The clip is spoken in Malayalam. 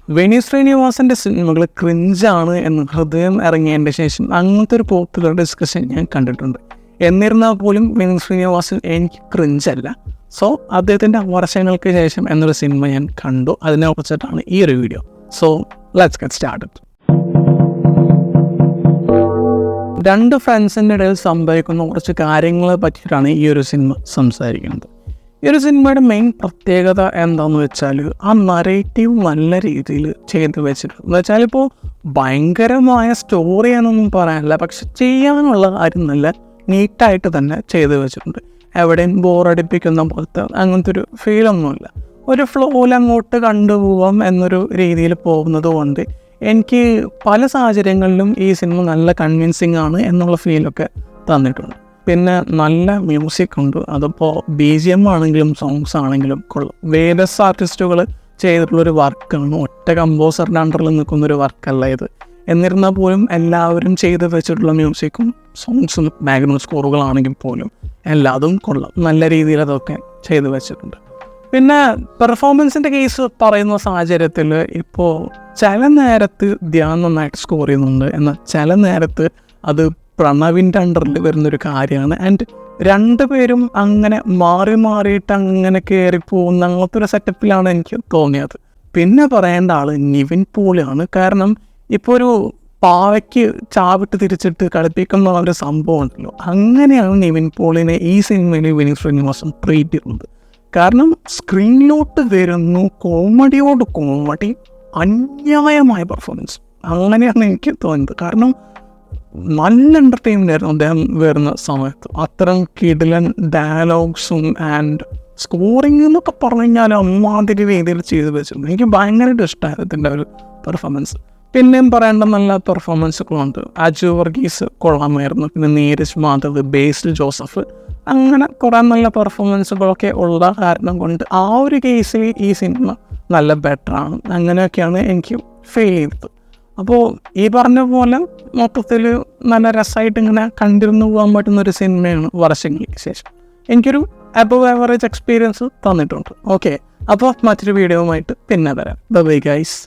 വിനീത് ശ്രീനിവാസൻ്റെ സിനിമകൾ ക്രിഞ്ചാണ് എന്ന് ഹൃദയം ഇറങ്ങിയതിൻ്റെ ശേഷം അങ്ങനത്തെ ഒരു പോപ്പുലർ ഡിസ്കഷൻ ഞാൻ കണ്ടിട്ടുണ്ട്. എന്നിരുന്നാൽ പോലും വിനീത് ശ്രീനിവാസൻ എനിക്ക് ക്രിഞ്ചല്ല. സോ അദ്ദേഹത്തിൻ്റെ വർഷങ്ങൾക്ക് ശേഷം എന്നൊരു സിനിമ ഞാൻ കണ്ടു. അതിനെ കുറിച്ചിട്ടാണ് ഈ ഒരു video. So let's get started. രണ്ട് ഫ്രണ്ട്സിൻ്റെ ഇടയിൽ സംഭവിക്കുന്ന കുറച്ച് കാര്യങ്ങളെ പറ്റിയിട്ടാണ് ഈ ഒരു സിനിമ സംസാരിക്കുന്നത്. ഈ ഒരു സിനിമയുടെ മെയിൻ പ്രത്യേകത എന്താണെന്ന് വെച്ചാൽ ആ നറേറ്റീവ് നല്ല രീതിയിൽ ചെയ്ത് വെച്ചിട്ടുണ്ട്. എന്ന് വെച്ചാൽ ഇപ്പോൾ ഭയങ്കരമായ സ്റ്റോറിയാണെന്നൊന്നും പറയാനില്ല, പക്ഷെ ചെയ്യാനുള്ള കാര്യം നല്ല നീറ്റായിട്ട് തന്നെ ചെയ്ത് വെച്ചിട്ടുണ്ട്. എവിടെയും ബോറടിപ്പിക്കുന്ന പോലത്തെ അങ്ങനത്തെ ഒരു ഫീലൊന്നുമില്ല. ഒരു ഫ്ലോയിൽ അങ്ങോട്ട് കണ്ടുപോകാം എന്നൊരു രീതിയിൽ പോകുന്നത് കൊണ്ട് എനിക്ക് പല സാഹചര്യങ്ങളിലും ഈ സിനിമ നല്ല കൺവിൻസിങ് ആണ് എന്നുള്ള ഫീലൊക്കെ തന്നിട്ടുണ്ട്. പിന്നെ നല്ല മ്യൂസിക് ഉണ്ട്. അതിപ്പോൾ BGM ആണെങ്കിലും സോങ്സ് ആണെങ്കിലും കൊള്ളും. വേരിയസ് ആർട്ടിസ്റ്റുകൾ ചെയ്തിട്ടുള്ളൊരു വർക്കാണ്, ഒറ്റ കമ്പോസറിൻ്റെ അണ്ടറിൽ നിൽക്കുന്നൊരു വർക്കല്ല ഇത്. എന്നിരുന്നാൽ പോലും എല്ലാവരും ചെയ്ത് വെച്ചിട്ടുള്ള മ്യൂസിക്കും സോങ്സും ബാക്ക്ഗ്രൗണ്ട് സ്കോറുകളാണെങ്കിൽ പോലും എല്ലാതും കൊള്ളാം. നല്ല രീതിയിൽ അതൊക്കെ ചെയ്ത് വെച്ചിട്ടുണ്ട്. പിന്നെ പെർഫോമൻസിൻ്റെ കേസ് പറയുന്ന സാഹചര്യത്തിൽ ഇപ്പോൾ ചില നേരത്ത് ധ്യാൻ നന്നായിട്ട് സ്കോർ ചെയ്യുന്നുണ്ട്, എന്നാൽ ചില നേരത്ത് അത് പ്രണവിൻ്റെ അണ്ടറിൽ വരുന്നൊരു കാര്യമാണ്. ആൻഡ് രണ്ടുപേരും അങ്ങനെ മാറിയിട്ട് അങ്ങനെ കയറിപ്പോകുന്ന അങ്ങനത്തെ ഒരു സെറ്റപ്പിലാണ് എനിക്ക് തോന്നിയത്. പിന്നെ പറയേണ്ട ആൾ നിവിൻ പോളിയാണ്. കാരണം ഇപ്പോൾ ഒരു പാവയ്ക്ക് ചാവിട്ട് തിരിച്ചിട്ട് കളിപ്പിക്കുന്ന ഒരു സംഭവം ഉണ്ടല്ലോ, അങ്ങനെയാണ് നിവിൻ പോളിനെ ഈ സിനിമയിൽ വിനീത് ശ്രീനിവാസൻ ട്രീറ്റ് ചെയ്യുന്നത്. കാരണം സ്ക്രീനിലോട്ട് വരുന്നു കോമഡിയോട് കോമഡി, അന്യായമായ പെർഫോമൻസ്, അങ്ങനെയാണ് എനിക്ക് തോന്നുന്നത്. കാരണം നല്ല എൻ്റർടൈൻമെൻ്റ് ആയിരുന്നു അദ്ദേഹം വരുന്ന സമയത്ത്. അത്തരം കിടിലൻ ഡയലോഗ്സും ആൻഡ് സ്കോറിങ് എന്നൊക്കെ പറഞ്ഞു കഴിഞ്ഞാൽ അമ്മാതിരി രീതിയിൽ ചെയ്ത് വെച്ചിട്ടുണ്ട്. എനിക്ക് ഭയങ്കരമായിട്ട് ഇഷ്ടമായിരുന്നു ഇതിൻ്റെ ഒരു പെർഫോമൻസ്. പിന്നെയും പറയേണ്ട നല്ല പെർഫോമൻസുകളുണ്ട്. അജു വർഗീസ് കൊള്ളാമായിരുന്നു. പിന്നെ നീരജ് മാധവ്, ബേസിൽ ജോസഫ്, അങ്ങനെ കുറേ നല്ല പെർഫോമൻസുകളൊക്കെ ഉള്ള കാരണം കൊണ്ട് ആ ഒരു കേസിൽ ഈ സിനിമ നല്ല ബെറ്ററാണ്. അങ്ങനെയൊക്കെയാണ് എനിക്ക് ഫീൽ ചെയ്തത്. അപ്പോൾ ഈ പറഞ്ഞ പോലെ മൊത്തത്തിൽ നല്ല രസമായിട്ട് ഇങ്ങനെ കണ്ടിരുന്നു പോകാൻ പറ്റുന്നൊരു സിനിമയാണ് വർഷങ്ങൾക്ക് ശേഷം. എനിക്കൊരു അബവ് ആവറേജ് എക്സ്പീരിയൻസ് തന്നിട്ടുണ്ട്. ഓക്കെ, അപ്പോൾ മറ്റൊരു വീഡിയോയുമായിട്ട് പിന്നെ വരാം. Bye guys.